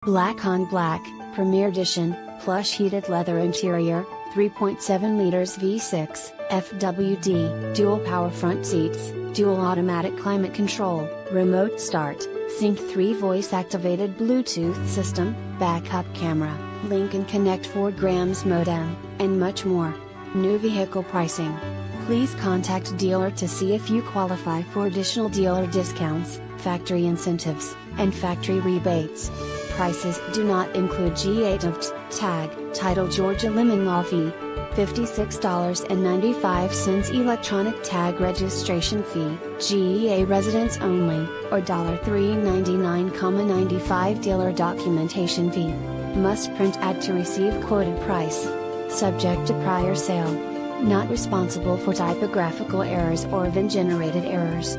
Black on black, Premier Edition, plush heated leather interior, 3.7 liters V6, FWD, dual power front seats, dual automatic climate control, remote start, Sync 3 voice activated Bluetooth system, backup camera, Lincoln Connect 4 grams modem, and much more. New vehicle pricing. Please contact dealer to see if you qualify for additional dealer discounts, factory incentives, and factory rebates. Prices do not include G8 of tag, title Georgia lemon law fee, $56.95 electronic tag registration fee, GEA residents only, or $399.95 dealer documentation fee. Must print ad to receive quoted price. Subject to prior sale. Not responsible for typographical errors or VIN-generated errors.